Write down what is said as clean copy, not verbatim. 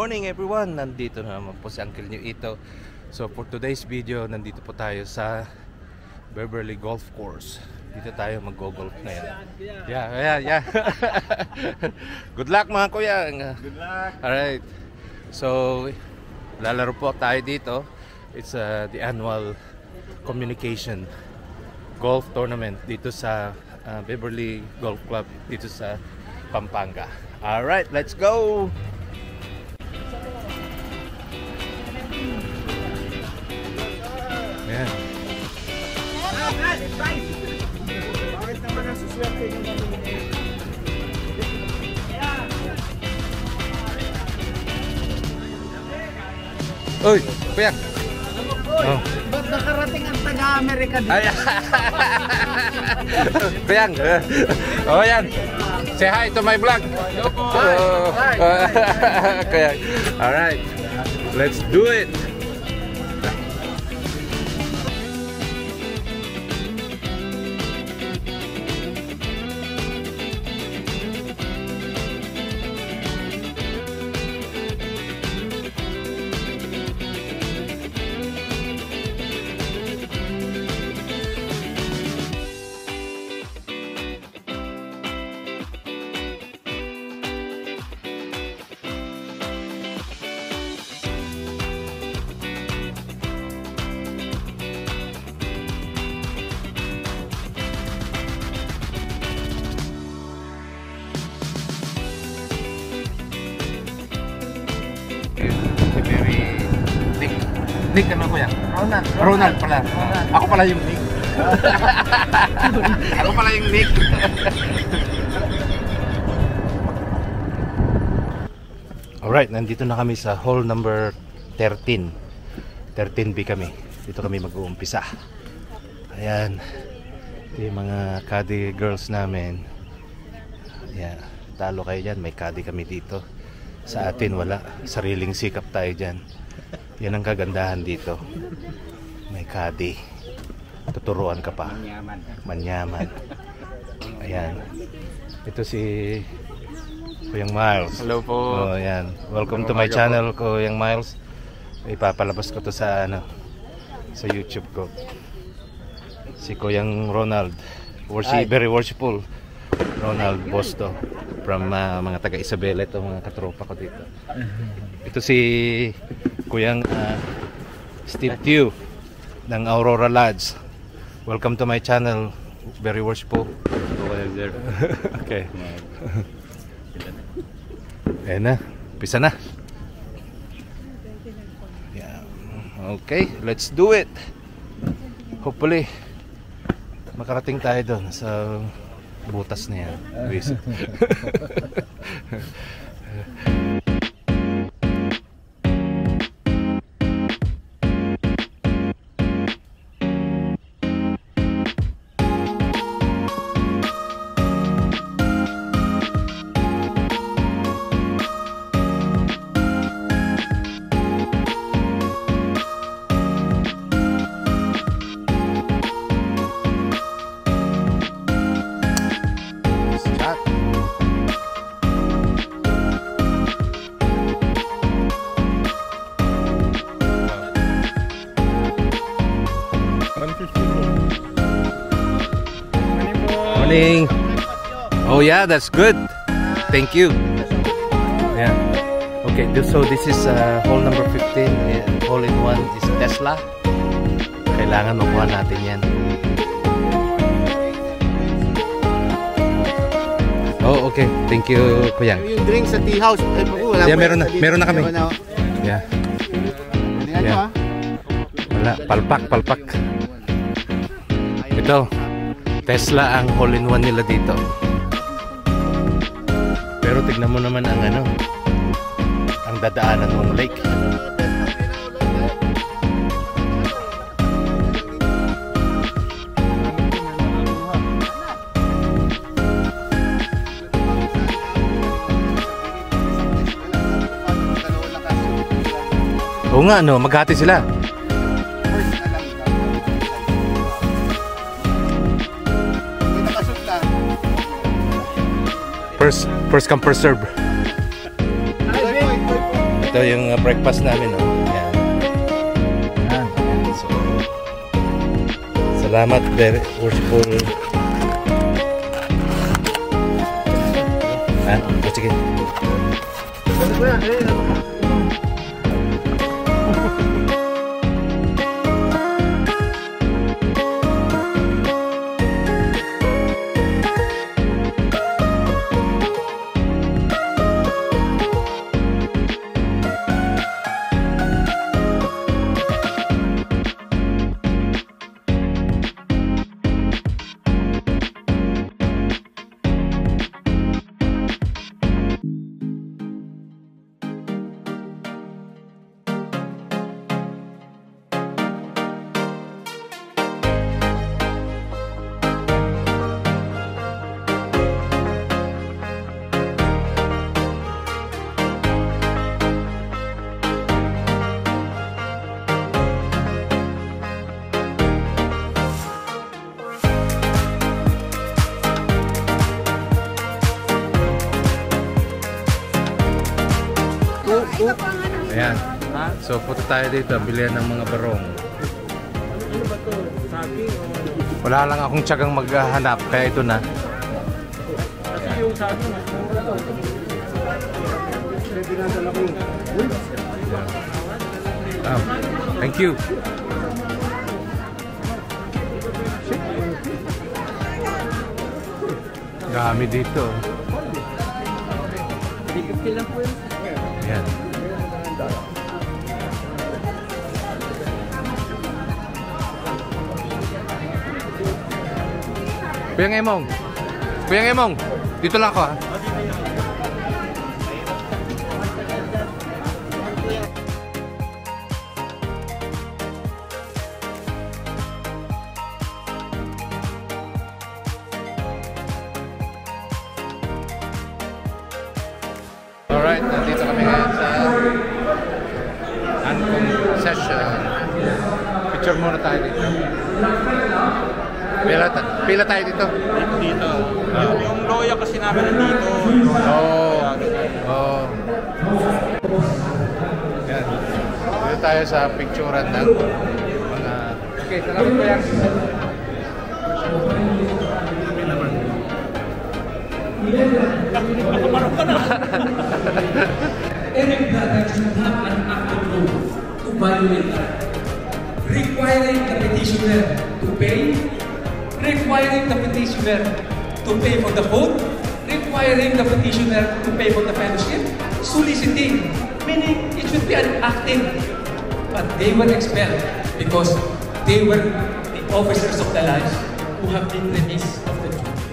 morning everyone! Nandito na naman po si Uncle New Ito. So for today's video, nandito po tayo sa Beverly Golf Course. Dito tayo mag-golf ngayon. Yeah. Good luck mga kuya! Good luck! Alright. So, lalaro po tayo dito. It's the annual communication golf tournament dito sa Beverly Golf Club dito sa Pampanga. Alright, let's go! Ayan. Bakit naman ang suswerte yung mamimili? Uy, kuya! Oh. Ba't nakarating ang taga-Amerika dito? Kuyang. Oh, yan. Say hi to my vlog. Kuyang. Alright. Let's do it. Nick ano kuya? Ronald pala. Ako pala yung Nick. Ako pala yung Nick. Alright, nandito na kami sa hole number 13. 13B kami. Dito kami mag-uumpisa. Ayan. Ito yung mga caddy girls namin. Ayan. Talo kayo dyan. May caddy kami dito. Sa atin wala. Sariling sikap tayo dyan. Yan ang kagandahan dito. May caddy. Tuturuan ka pa. Manyaman. Ayan. Ito si Kuyang Miles. Hello po. Oh, ayan. Welcome to my channel, Kuyang Miles. Ipapalabas ko to sa sa YouTube ko. Si Kuyang Ronald. Very worshipful. Ronald Bosto from mga taga Isabela, ito mga katropa ko dito. Ito si Kuyang Steve Tew ng Aurora Lodge. Welcome to my channel. Very worshipful. Okay. Ayan na. Pisa na. Yeah. Okay, let's do it. Hopefully makarating tayo doon sa butas na yan. Morning. Oh yeah, that's good. Thank you. Yeah. Okay, so this is hole number 15. Hole in one is Tesla. Kailangan makuha natin yan. Oh, okay. Thank you, Kuyang. Yung drink sa tea house. Yeah, meron na kami. Yeah. Yeah. Wala, palpak. Ito. Tesla ang all-in-one nila dito. Pero tignan mo naman ang ang dadaanan ng lake. Oo nga, maghati sila. First come, first serve. Ito yung breakfast namin, no? Ayan. Ayan. So, salamat, very worshipful. Ah, sige. Ayan. So punta tayo dito, bilihan ng mga barong. Ano ba to? Saging o ano? Wala lang akong tiyagang maghahanap, kaya ito na. Kasi yung saging, mas mura to. May binadala ko yung... Oh, thank you. Dami dito. Bigit lang po yun. Ayan. Kuya Emong, dito lang ako ha. Alright, nandito kami ngayon sa Ancon session. Picture muna tayo dito. Pila tayo dito? Dito. Yung loya kasi namin nandito. Oh. Yan. Dito tayo sa picturean ng mga... Okay, salamat po yan. Every brother should have an active role to evaluate that, requiring the petitioner to pay, requiring the petitioner to pay for the vote, requiring the petitioner to pay for the fellowship, soliciting, meaning it should be an active. But they were expelled because they were the officers of the lodge who have been released of the duty.